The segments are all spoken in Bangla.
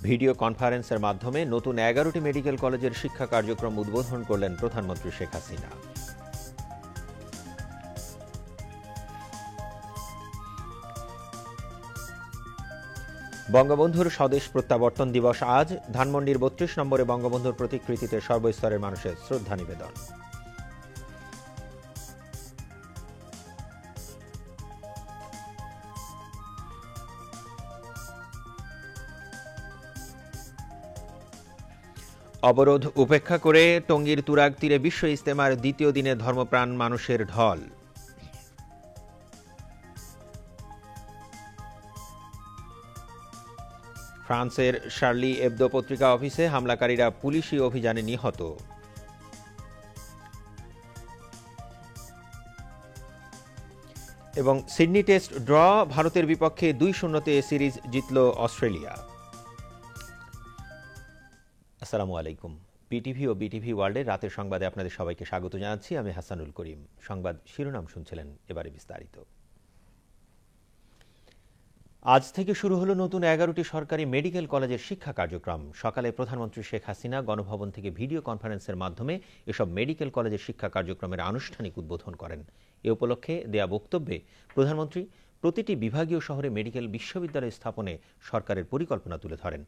ভিডিও কনফারেন্সের মাধ্যমে নতুন 11টি মেডিকেল কলেজের শিক্ষা কার্যক্রম উদ্বোধন করলেন প্রধানমন্ত্রী শেখ হাসিনা। বঙ্গবন্ধুর স্বদেশ প্রত্যাবর্তন দিবস আজ। ধানমন্ডির ৩২ নম্বরে বঙ্গবন্ধুর প্রতিকৃতিতে সর্বস্তরের মানুষের শ্রদ্ধা নিবেদন। অবরোধ উপেক্ষা করে টঙ্গীর তুরাগ তীরে বিশ্ব ইজতেমার দ্বিতীয় দিনে ধর্মপ্রাণ মানুষের ঢল। ফ্রান্সের শার্লি এবদো পত্রিকা অফিসে হামলাকারীরা পুলিশি অভিযানে নিহত। এবং সিডনি টেস্ট ড্র, ভারতের বিপক্ষে ২-০ সিরিজ জিতল অস্ট্রেলিয়া। আসসালামু আলাইকুম। পিটিভি ও বিটিভি ওয়ার্ল্ডের রাতের সংবাদে আপনাদের সবাইকে স্বাগত জানাচ্ছি। আমি হাসানুল করিম। সংবাদ শিরোনাম শুনছিলেন, এবারে বিস্তারিত। আজ থেকে শুরু হলো নতুন 11টি সরকারি মেডিকেল কলেজের শিক্ষা কার্যক্রম। সকালে প্রধানমন্ত্রী শেখ হাসিনা গণভবন থেকে ভিডিও কনফারেন্সের মাধ্যমে এসব মেডিকেল কলেজের শিক্ষা কার্যক্রমের আনুষ্ঠানিক উদ্বোধন করেন। এ উপলক্ষে দেয়া বক্তব্যে প্রধানমন্ত্রী প্রতিটি বিভাগীয় শহরে মেডিকেল বিশ্ববিদ্যালয় স্থাপনে সরকারের পরিকল্পনা তুলে ধরেন।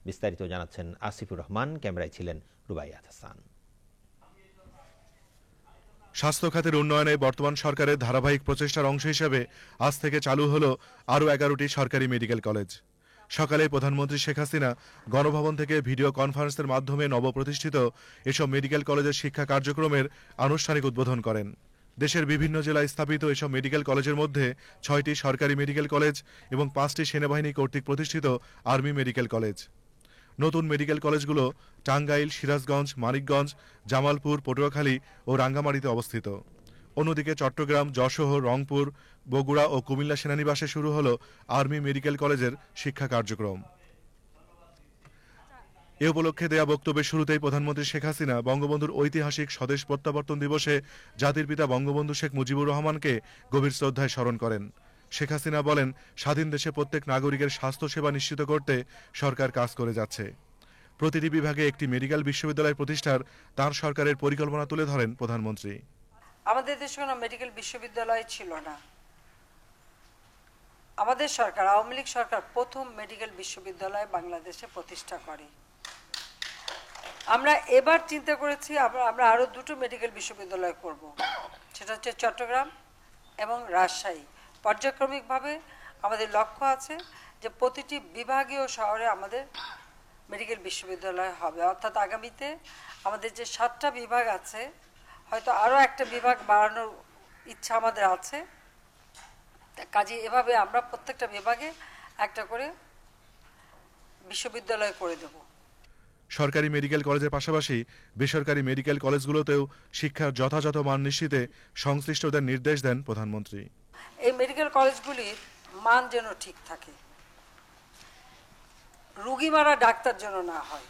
বিস্তারিত জানাচ্ছেন আসিফুর রহমান। ক্যামেরায় ছিলেন রুবাইয়াত হাসান। স্বাস্থ্য খাতের উন্নয়নে বর্তমান সরকারের ধারাবাহিক প্রচেষ্টার অংশ হিসেবে আজ থেকে চালু হলো আরও 11টি সরকারি মেডিকেল কলেজ। সকালে প্রধানমন্ত্রী শেখ হাসিনা গণভবন থেকে ভিডিও কনফারেন্সের মাধ্যমে নবপ্রতিষ্ঠিত এসব মেডিকেল কলেজের শিক্ষা কার্যক্রমের আনুষ্ঠানিক উদ্বোধন করেন। দেশের বিভিন্ন জেলায় স্থাপিত এসব মেডিকেল কলেজের মধ্যে 6টি সরকারি মেডিকেল কলেজ এবং 5টি সেনাবাহিনী কর্তৃক প্রতিষ্ঠিত আর্মি মেডিকেল কলেজ। নতুন মেডিকেল কলেজগুলো টাঙ্গাইল, সিরাজগঞ্জ, মানিকগঞ্জ, জামালপুর, পটুয়াখালী ও রাঙ্গামাটিতে অবস্থিত। অন্যদিকে চট্টগ্রাম, যশোর, রংপুর, বগুড়া ও কুমিল্লা সেনানিবাসে শুরু হলো আর্মি মেডিকেল কলেজের শিক্ষা কার্যক্রম। এ উপলক্ষে দেয়া বক্তব্যের শুরুতেই প্রধানমন্ত্রী শেখ হাসিনা বঙ্গবন্ধুর ঐতিহাসিক স্বদেশ প্রত্যাবর্তন দিবসে জাতির পিতা বঙ্গবন্ধু শেখ মুজিবুর রহমানকে গভীর শ্রদ্ধায় স্মরণ করেন। শেখ হাসিনা বলেন, স্বাধীন দেশে প্রত্যেক নাগরিকের স্বাস্থ্যসেবা নিশ্চিত করতে সরকার কাজ করে যাচ্ছে। প্রতিটি বিভাগে একটি মেডিকেল বিশ্ববিদ্যালয় প্রতিষ্ঠার তাঁর সরকারের পরিকল্পনা তুলে ধরেন প্রধানমন্ত্রী। আমাদের দেশে কোনো মেডিকেল বিশ্ববিদ্যালয় ছিল না। আমাদের সরকার, আওয়ামী লীগ সরকার, প্রথম মেডিকেল বিশ্ববিদ্যালয় বাংলাদেশে প্রতিষ্ঠা করে। আমরা এবার চিন্তা করেছি আমরা আরও 2টো মেডিকেল বিশ্ববিদ্যালয় করব। সেটা হচ্ছে চট্টগ্রাম এবং রাজশাহী। পর্যায়ক্রমিকভাবে আমাদের লক্ষ্য আছে যে প্রতিটি বিভাগীয় শহরে আমাদের মেডিকেল বিশ্ববিদ্যালয় হবে। অর্থাৎ আগামীতে আমাদের যে 7টা বিভাগ আছে, হয়তো আরও একটা বিভাগ বাড়ানোর ইচ্ছা আমাদের আছে। কাজে এভাবে আমরা প্রত্যেকটা বিভাগে একটা করে বিশ্ববিদ্যালয় করে দেব। সরকারি মেডিকেল কলেজের পাশাপাশি বেসরকারি মেডিকেল কলেজগুলোতেও শিক্ষার যথাযথ মান নিশ্চিতে সংশ্লিষ্টদের নির্দেশ দেন প্রধানমন্ত্রী। এই মেডিকেল কলেজগুলির মান যেন ঠিক থাকে, রুগী মারা ডাক্তার যেন না হয়,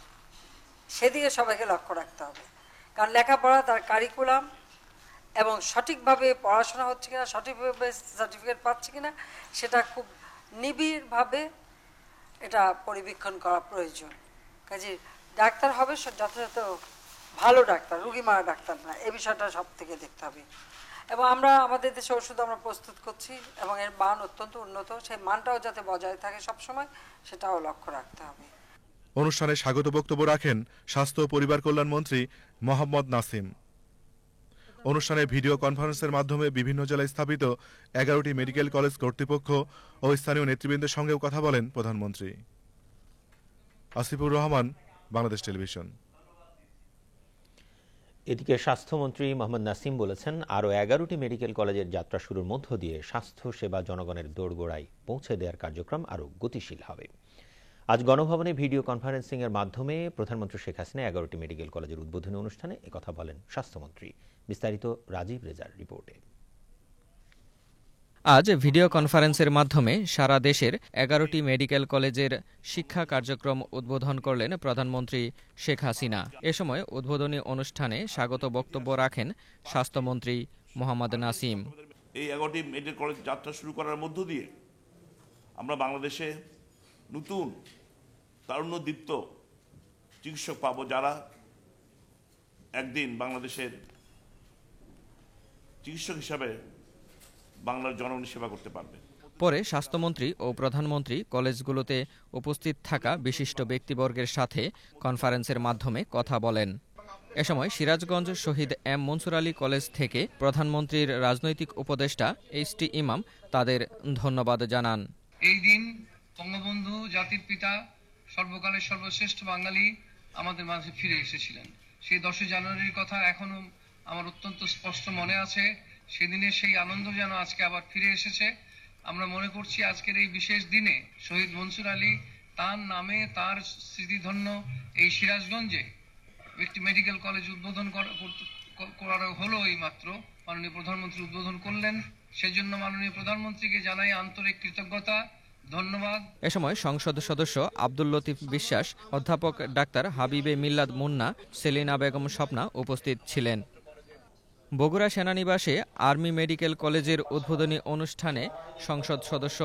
সেদিকে সবাইকে লক্ষ্য রাখতে হবে। কারণ লেখাপড়া, তার কারিকুলাম এবং সঠিকভাবে পড়াশোনা হচ্ছে কিনা, সঠিকভাবে সার্টিফিকেট পাচ্ছে কিনা, সেটা খুব নিবিড়ভাবে এটা পরিবীক্ষণ করা প্রয়োজন। কাজে ডাক্তার হবে যথাযথ ভালো ডাক্তার, রুগী মারা ডাক্তার না, এই বিষয়টা সব থেকে দেখতে হবে। এবং আমরা আমাদের দেশে ওষুধ আমরা প্রস্তুত করছি এবং এর মান অত্যন্ত উন্নত, সেই মানটাও যাতে বজায় থাকে সবসময়, সেটাও লক্ষ্য রাখতে হবে। অনুষ্ঠানে স্বাগত বক্তব্য রাখেন স্বাস্থ্য ও পরিবার কল্যাণ মন্ত্রী মোহাম্মদ নাসিম। অনুষ্ঠানে ভিডিও কনফারেন্সের মাধ্যমে বিভিন্ন জেলায় স্থাপিত 11টি মেডিকেল কলেজ কর্তৃপক্ষ ও স্থানীয় নেতৃবৃন্দের সঙ্গেও কথা বলেন প্রধানমন্ত্রী। আসিফুর রহমান, বাংলাদেশ টেলিভিশন। এদিকে স্বাস্থ্যমন্ত্রী মোহাম্মদ নাসিম বলেছেন, আরও 11টি মেডিকেল কলেজের যাত্রা শুরুর মধ্য দিয়ে স্বাস্থ্য সেবা জনগণের দোরগোড়ায় পৌঁছে দেওয়ার কার্যক্রম আরও গতিশীল হবে। আজ গণভবনে ভিডিও কনফারেন্সিং এর মাধ্যমে প্রধানমন্ত্রী শেখ হাসিনা 11টি মেডিকেল কলেজের উদ্বোধনী অনুষ্ঠানে একথা বলেন স্বাস্থ্যমন্ত্রী। বিস্তারিত রাজীব রেজার রিপোর্টে। আজ ভিডিও কনফারেন্সের মাধ্যমে সারা দেশের 11টি মেডিকেল কলেজের শিক্ষা কার্যক্রম উদ্বোধন করলেন প্রধানমন্ত্রী শেখ হাসিনা। এ সময় উদ্বোধনী অনুষ্ঠানে স্বাগত বক্তব্য রাখেন স্বাস্থ্যমন্ত্রী মোহাম্মদ নাসিম। এই 11টি মেডিকেল কলেজ যাত্রা শুরু করার মধ্য দিয়ে আমরা বাংলাদেশে নতুন তারুণ্যদীপ্ত চিকিৎসক পাবো, যারা একদিন বাংলাদেশের চিকিৎসক হিসাবে বাংলার জনগণের সেবা করতে পারবে। পরে স্বাস্থ্যমন্ত্রী ও প্রধানমন্ত্রী কলেজগুলোতে উপস্থিত থাকা বিশিষ্ট ব্যক্তিবর্গের সাথে কনফারেন্সের মাধ্যমে কথা বলেন। এ সময় সিরাজগঞ্জ শহীদ এম মনসুর আলী কলেজ থেকে প্রধানমন্ত্রীর রাজনৈতিক উপদেষ্টা এইচ.টি. ইমাম তাদের ধন্যবাদ জানান। এই দিন বঙ্গবন্ধু জাতির পিতা, সর্বকালের সর্বশ্রেষ্ঠ বাঙালি আমাদের মাঝে ফিরে এসেছিলেন। সেই 10 জানুয়ারির কথা এখনো আমার অত্যন্ত স্পষ্ট মনে আছে। সেদিনের সেই আনন্দ যেন আজকে আবার ফিরে এসেছে। আমরা মনে করছি আজকের এই বিশেষ দিনে শহীদ মনসুর আলী তার নামে, তার স্মৃতিধন্য এই সিরাজগঞ্জে একটি মেডিকেল কলেজ উদ্বোধন করা হলো। এই মাত্র মাননীয় প্রধানমন্ত্রী উদ্বোধন করলেন। সেজন্য মাননীয় প্রধানমন্ত্রীকে জানাই আন্তরিক কৃতজ্ঞতা, ধন্যবাদ। এ সময় সংসদ সদস্য আব্দুল লতিফ বিশ্বাস, অধ্যাপক ডাক্তার হাবিবে মিল্লাদ মুন্না, সেলিনা বেগম স্বপ্না উপস্থিত ছিলেন। বগুড়া সেনানিবাসে আর্মি মেডিকেল কলেজের উদ্বোধনী অনুষ্ঠানে সংসদ সদস্য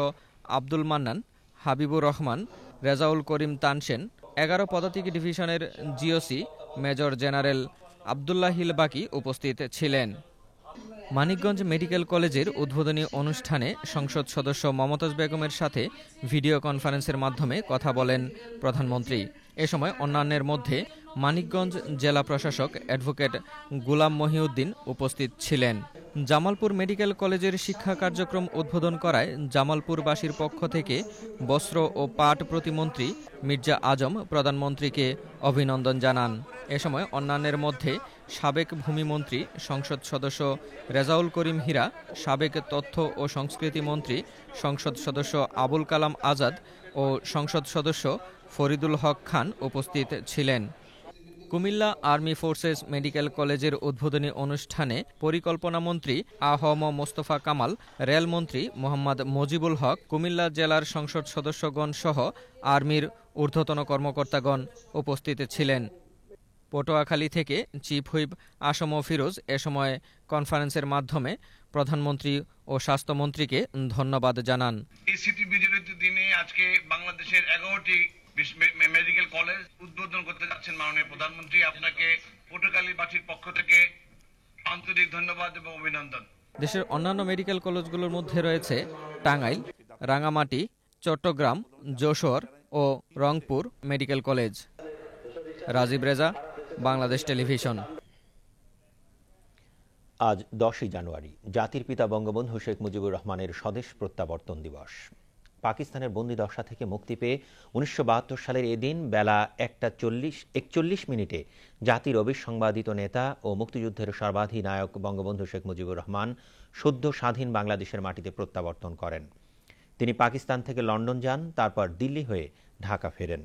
আব্দুল মান্নান, হাবিবুর রহমান, রেজাউল করিম তানসেন, 11 পদাতিক ডিভিশনের জিওসি মেজর জেনারেল আবদুল্লাহিল বাকি উপস্থিত ছিলেন। মানিকগঞ্জ মেডিকেল কলেজের উদ্বোধনী অনুষ্ঠানে সংসদ সদস্য মমতাজ বেগমের সাথে ভিডিও কনফারেন্সের মাধ্যমে কথা বলেন প্রধানমন্ত্রী। এ সময় অন্যান্যের মধ্যে মানিকগঞ্জ জেলা প্রশাসক অ্যাডভোকেট গুলাম মহিউদ্দিন উপস্থিত ছিলেন। জামালপুর মেডিকেল কলেজের শিক্ষা কার্যক্রম উদ্বোধন করায় জামালপুরবাসীর পক্ষ থেকে বস্ত্র ও পাট প্রতিমন্ত্রী মির্জা আজম প্রধানমন্ত্রীকে অভিনন্দন জানান। এ সময় অন্যান্যের মধ্যে সাবেক ভূমিমন্ত্রী সংসদ সদস্য রেজাউল করিম হীরা, সাবেক তথ্য ও সংস্কৃতি মন্ত্রী সংসদ সদস্য আবুল কালাম আজাদ ও সংসদ সদস্য ফরিদুল হক খান উপস্থিত ছিলেন। কুমিল্লা আর্মি ফোর্সেস মেডিকেল কলেজের উদ্বোধনী অনুষ্ঠানে পরিকল্পনা মন্ত্রী আ.হ.ম মোস্তফা কামাল, রেলমন্ত্রী মোহাম্মদ মজিবুল হক, কুমিল্লা জেলার সংসদ সদস্যগণ সহ আর্মির ঊর্ধ্বতন কর্মকর্তাগণ উপস্থিত ছিলেন। পটুয়াখালী থেকে চিফ হুইপ আসম ফিরোজ এ সময় কনফারেন্সের মাধ্যমে প্রধানমন্ত্রী ও স্বাস্থ্যমন্ত্রীকে ধন্যবাদ জানান। এই স্মৃতি বিজড়িত দিনে আজকে বাংলাদেশের 11টি মেডিকেল কলেজ উদ্বোধন করতে যাচ্ছেন মাননীয় প্রধানমন্ত্রী। আপনাকে পটুয়াখালীবাসীর পক্ষ থেকে আন্তরিক ধন্যবাদ এবং অভিনন্দন। দেশের অন্যান্য মেডিকেল কলেজগুলোর মধ্যে রয়েছে টাঙ্গাইল, রাঙামাটি, চট্টগ্রাম, যশোর ও Rangpur medical college. Rajib Reza, Bangladesh television. আজ 10 জানুয়ারি জাতির পিতা বঙ্গবন্ধু শেখ মুজিবুর রহমানের স্বদেশ প্রত্যাবর্তন দিবস। পাকিস্তানের বন্দিদশা থেকে মুক্তি পেয়ে 1972 সালের এদিন বেলা 1:41 জাতির অবিসংবাদিত নেতা ও মুক্তিযুদ্ধের সর্বাধিনায়ক বঙ্গবন্ধু শেখ মুজিবুর রহমান সদ্য স্বাধীন বাংলাদেশের মাটিতে প্রত্যাবর্তন করেন। তিনি পাকিস্তান থেকে লন্ডন যান, তারপর দিল্লি হয়ে ঢাকা ফেরেন।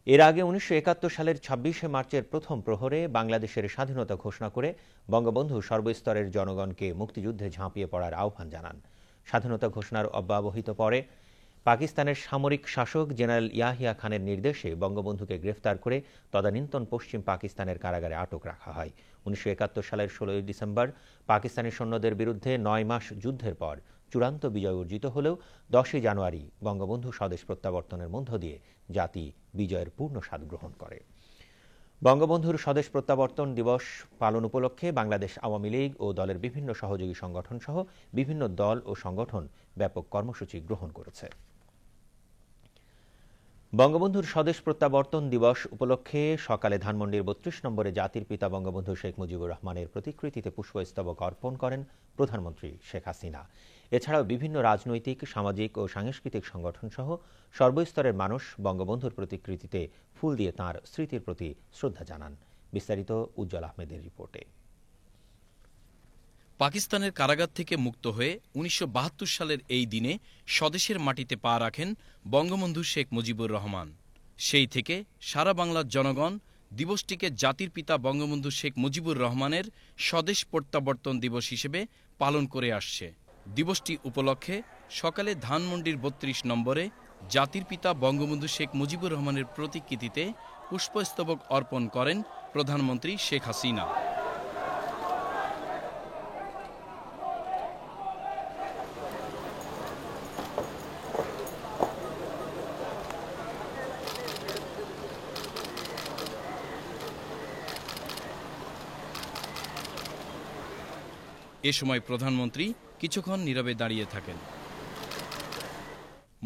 এর আগে 1971 সালের 26শে মার্চের প্রথম প্রহরে বাংলাদেশের স্বাধীনতা ঘোষণা করে বঙ্গবন্ধু সর্বস্তরের জনগণকে মুক্তিযুদ্ধে ঝাঁপিয়ে পড়ার আহ্বান জানান। স্বাধীনতা ঘোষণার অব্যবহিত পরে পাকিস্তানের সামরিক শাসক জেনারেল ইয়াহিয়া খানের নির্দেশে বঙ্গবন্ধুকে গ্রেফতার করে তদানীন্তন পশ্চিম পাকিস্তানের কারাগারে আটক রাখা হয়। 1971 সালের 16 ডিসেম্বর পাকিস্তানি সৈন্যদের বিরুদ্ধে 9 মাস যুদ্ধের পর চূড়ান্ত বিজয় অর্জিত হলেও 10 জানুয়ারি বঙ্গবন্ধু স্বদেশ প্রত্যাবর্তনের মধ্য দিয়ে জাতি বিজয়ের পূর্ণ স্বাদ গ্রহণ করে। বঙ্গবন্ধুর স্বদেশ প্রত্যাবর্তন দিবস পালন উপলক্ষে বাংলাদেশ আওয়ামী লীগ ও দলের বিভিন্ন সহযোগী সংগঠন সহ বিভিন্ন দল ও সংগঠন ব্যাপক কর্মসূচি গ্রহণ করেছে। বঙ্গবন্ধুর স্বদেশ প্রত্যাবর্তন দিবস উপলক্ষে সকালে ধানমন্ডির 32 নম্বরে জাতির পিতা বঙ্গবন্ধু শেখ মুজিবুর রহমানের প্রতিকৃতিতে পুষ্পস্তবক অর্পণ করেন প্রধানমন্ত্রী শেখ হাসিনা। এছাড়াও বিভিন্ন রাজনৈতিক, সামাজিক ও সাংস্কৃতিক সংগঠন সহ সর্বস্তরের মানুষ বঙ্গবন্ধুর প্রতিকৃতিতে ফুল দিয়ে তাঁর স্মৃতির প্রতি শ্রদ্ধা জানান। বিস্তারিত উজ্জ্বল আহমেদের রিপোর্টে। পাকিস্তানের কারাগার থেকে মুক্ত হয়ে 1972 সালের এই দিনে স্বদেশের মাটিতে পা রাখেন বঙ্গবন্ধু শেখ মুজিবুর রহমান। সেই থেকে সারা বাংলার জনগণ দিবসটিকে জাতির পিতা বঙ্গবন্ধু শেখ মুজিবুর রহমানের স্বদেশ প্রত্যাবর্তন দিবস হিসেবে পালন করে আসছে। দিবসটি উপলক্ষে সকালে ধানমন্ডির 32 নম্বরে জাতির পিতা বঙ্গবন্ধু শেখ মুজিবুর রহমানের প্রতিকৃতিতে পুষ্পস্তবক অর্পণ করেন প্রধানমন্ত্রী শেখ হাসিনা। এ সময় প্রধানমন্ত্রী কিছুক্ষণ নীরবে দাঁড়িয়ে থাকেন।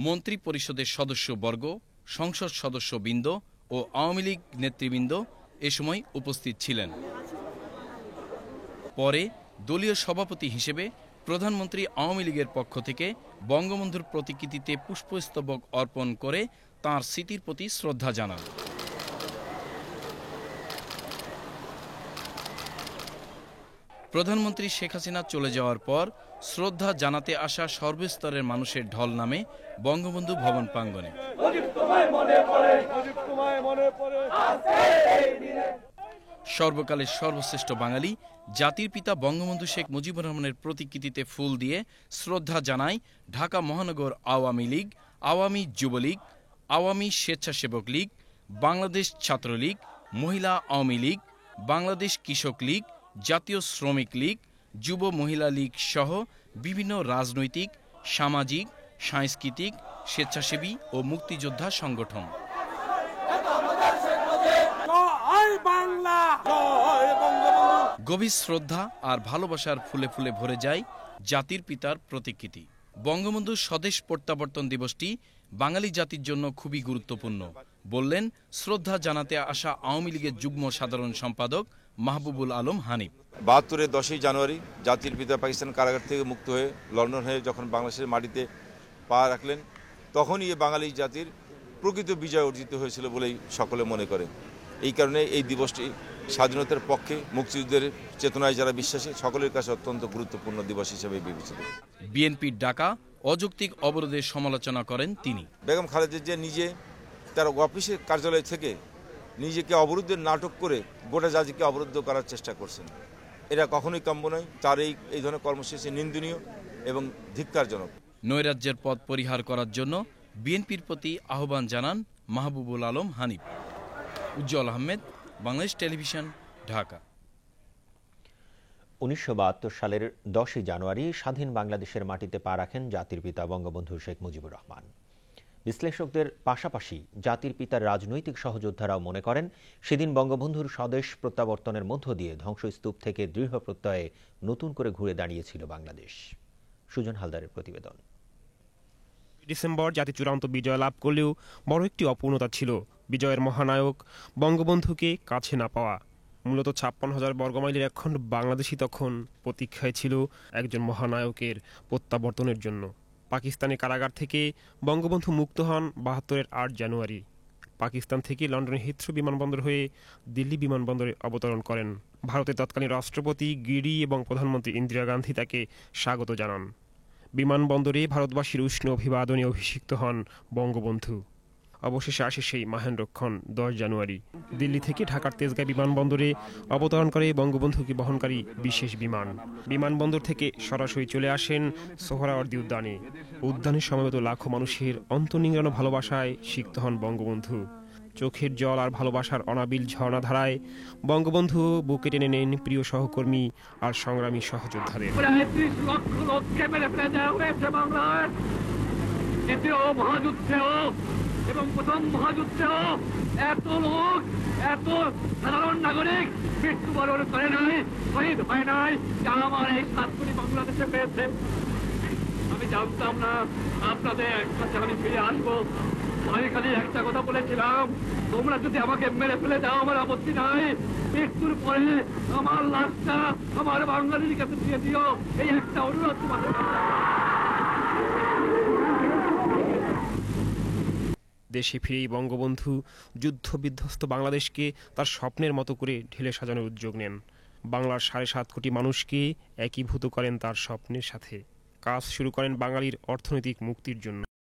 মন্ত্রী পরিষদের সদস্যবর্গ, সংসদ সদস্যবৃন্দ ও আওয়ামী লীগ নেতৃবৃন্দ এ সময় উপস্থিত ছিলেন। পরে দলীয় সভাপতি হিসেবে প্রধানমন্ত্রী আওয়ামী লীগের পক্ষ থেকে বঙ্গবন্ধুর প্রতিকৃতিতে পুষ্পস্তবক অর্পণ করে তাঁর স্মৃতির প্রতি শ্রদ্ধা জানান। প্রধানমন্ত্রী শেখ হাসিনা চলে যাওয়ার পর শ্রদ্ধা জানাতে আসা সর্বস্তরের মানুষের ঢল নামে বঙ্গবন্ধু ভবন প্রাঙ্গণে। সর্বকালের সর্বশ্রেষ্ঠ বাঙালি জাতির পিতা বঙ্গবন্ধু শেখ মুজিবুর রহমানের প্রতিকৃতিতে ফুল দিয়ে শ্রদ্ধা জানায় ঢাকা মহানগর আওয়ামী লীগ, আওয়ামী যুবলীগ, আওয়ামী স্বেচ্ছাসেবক লীগ, বাংলাদেশ ছাত্রলীগ, মহিলা আওয়ামী লীগ, বাংলাদেশ কৃষক লীগ, জাতীয় শ্রমিক লীগ, যুব মহিলা লীগ সহ বিভিন্ন রাজনৈতিক, সামাজিক, সাংস্কৃতিক, স্বেচ্ছাসেবী ও মুক্তিযোদ্ধা সংগঠন। গভীর শ্রদ্ধা আর ভালোবাসার ফুলে ফুলে ভরে যায় জাতির পিতার প্রতিকৃতি। বঙ্গবন্ধুর স্বদেশ প্রত্যাবর্তন দিবসটি বাঙালি জাতির জন্য খুবই গুরুত্বপূর্ণ বললেন শ্রদ্ধা জানাতে আসা আওয়ামী লীগের যুগ্ম সাধারণ সম্পাদক মাহবুবুল আলম হানিফ। ৭২-এর 10ই জানুয়ারি জাতির পিতা পাকিস্তান কারাগার থেকে মুক্ত হয়ে লন্ডন হয়ে যখন বাংলাদেশের মাটিতে পা রাখলেন, তখনই এই বাঙালি জাতির প্রকৃত বিজয় অর্জিত হয়েছিল বলেই সকলে মনে করে। এই কারণে এই দিবসটি স্বাধীনতার পক্ষে, মুক্তিযুদ্ধের চেতনায় যারা বিশ্বাসী সকলের কাছে অত্যন্ত গুরুত্বপূর্ণ দিবস হিসেবে বিবেচিত। বিএনপির ডাকা অযৌক্তিক অবরোধের সমালোচনা করেন তিনি। বেগম খালেদা জিয়া নিজে তার অফিসের কার্যালয় থেকে নিজেকে অবরুদ্ধের নাটক করে গোটা জাতিকে অবরুদ্ধ করার চেষ্টা করছেন। এটা কখনোই কাম্য নয়। তার এই ধরনের কর্মসূচি নিন্দনীয় এবং ধিক্কারজনক। নৈরাজ্যের পথ পরিহার করার জন্য বিএনপির প্রতি আহ্বান জানান মাহবুবুল আলম হানিফ। উজ্জ্বল আহমেদ, বাংলাদেশ টেলিভিশন, ঢাকা। ১৯৭২ সালের 10ই জানুয়ারি স্বাধীন বাংলাদেশের মাটিতে পা রাখেন জাতির পিতা বঙ্গবন্ধু শেখ মুজিবুর রহমান। বিশ্লেষকদের পাশাপাশি জাতির পিতার রাজনৈতিক সহযোদ্ধারাও মনে করেন সেদিন বঙ্গবন্ধুর স্বদেশ প্রত্যাবর্তনের মধ্য দিয়ে ধ্বংসস্তূপ থেকে দৃঢ় প্রত্যয়ে নতুন করে ঘুরে দাঁড়িয়েছিল বাংলাদেশ। সুজন হালদারের প্রতিবেদন। ডিসেম্বর জাতি চূড়ান্ত বিজয় লাভ করলেও বড় একটি অপূর্ণতা ছিল বিজয়ের মহানায়ক বঙ্গবন্ধুকে কাছে না পাওয়া। মূলত ৫৬,০০০ বর্গমাইলের একখণ্ড বাংলাদেশই তখন প্রতীক্ষায় ছিল একজন মহানায়কের প্রত্যাবর্তনের জন্য। পাকিস্তানি কারাগার থেকে বঙ্গবন্ধু মুক্ত হন ৭২-এর ৮ জানুয়ারি। পাকিস্তান থেকে লন্ডনের হিথ্রো বিমানবন্দর হয়ে দিল্লি বিমানবন্দরে অবতরণ করেন। ভারতের তৎকালীন রাষ্ট্রপতি গিরি এবং প্রধানমন্ত্রী ইন্দিরা গান্ধী তাকে স্বাগত জানান। বিমানবন্দরে ভারতবাসীর উষ্ণ অভিবাদনে অভিষিক্ত হন বঙ্গবন্ধু। অবশেষে আসে সেই মহেন্দ্রক্ষণ ১০ জানুয়ারি। দিল্লি থেকে ঢাকার তেজগাঁ বিমানবন্দরে অবতরণ করে বঙ্গবন্ধুকে বহনকারী বিশেষ বিমান। বিমানবন্দর থেকে সরাসরি চলে আসেন সোহরাওয়ার্দী উদ্যানে। উদ্যানে সমবেত লাখো মানুষের অন্তর্নিংড়ানো ভালোবাসায় সিক্ত হন বঙ্গবন্ধু। চোখের জল আর ভালোবাসার অনাবিল ঝর্ণাধারায় বঙ্গবন্ধু বুকে টেনে নেন প্রিয় সহকর্মী আর সংগ্রামী সহযোদ্ধাদের। এবং প্রথম মহাযুদ্ধেও এত লোক, এত সাধারণ নাগরিক মৃত্যুবরণ করে নাই, শহীদ হয় নাই, যা আমার এই ৭ কোটি বাংলাদেশে পেয়েছে। আমি জানতাম না আপনাদের কাছে আমি ফিরে আসবো। আমি খালি একটা কথা বলেছিলাম, তোমরা যদি আমাকে মেরে ফেলে দাও আমার আপত্তি নাই, মৃত্যুর পরে আমার লাশটা আমার বাঙালির কাছে দিয়ে দিও, এই একটা অনুরোধ তোমাদের। দেশে ফিরেই বঙ্গবন্ধু যুদ্ধ বিধ্বস্ত বাংলাদেশকে তার স্বপ্নের মতো করে ঢেলে সাজানোর উদ্যোগ নেন। বাংলার ৭.৫ কোটি মানুষকে একীভূত করেন তার স্বপ্নের সাথে। কাজ শুরু করেন বাঙালির অর্থনৈতিক মুক্তির জন্য।